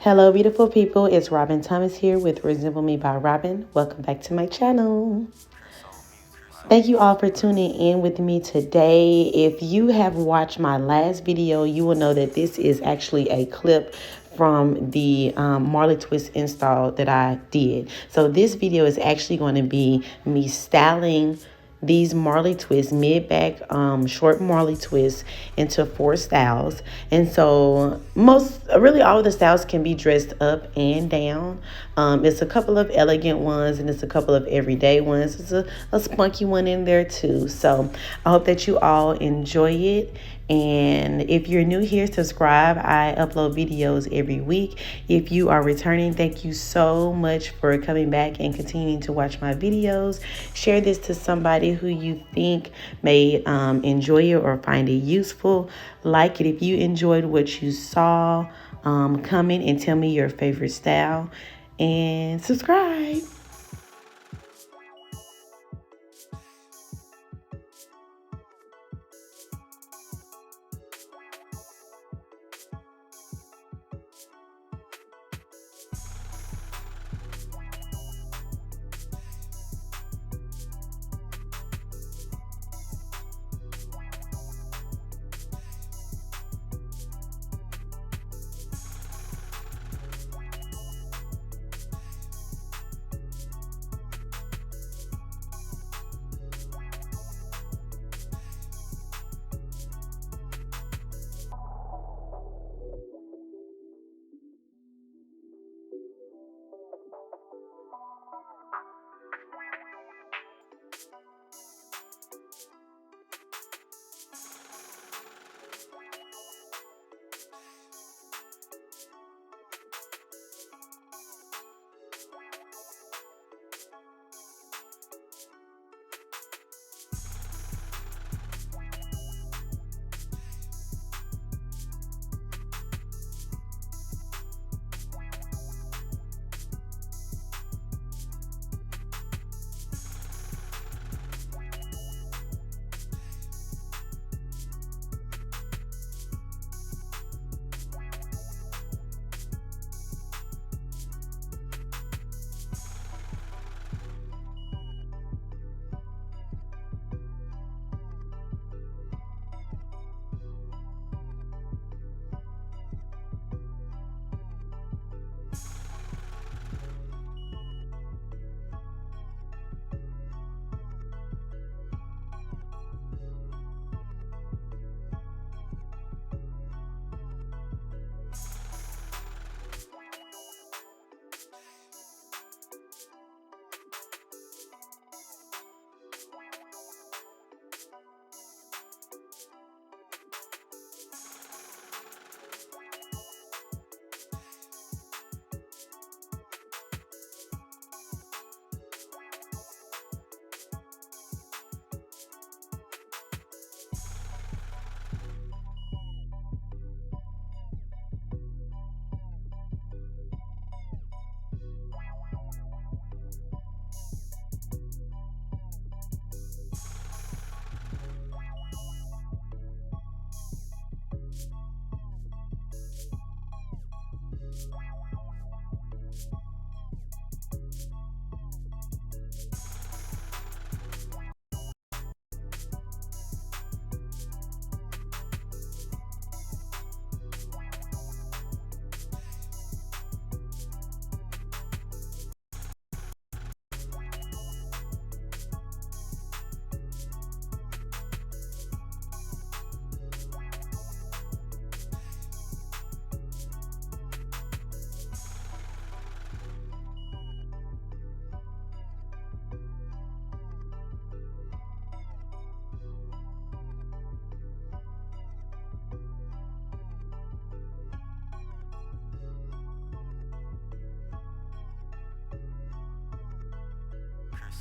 Hello, beautiful people. It's Robyn Thomas here with Resemble Me by Robyn. Welcome back to my channel. Thank you all for tuning in with me today. If you have watched my last video, you will know that this is actually a clip from the Marley twist install that I did. So this video is actually going to be me styling these Marley twists, mid-back short Marley twists into 4 styles. And so really all of the styles can be dressed up and down. It's a couple of elegant ones and it's a couple of everyday ones. It's a spunky one in there too. So I hope that you all enjoy it. And if you're new here, subscribe. I upload videos every week. If you are returning, thank you so much for coming back and continuing to watch my videos. Share this to somebody who you think may enjoy it or find it useful. Like it if you enjoyed what you saw. Comment and tell me your favorite style. And subscribe.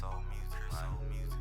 Soul music.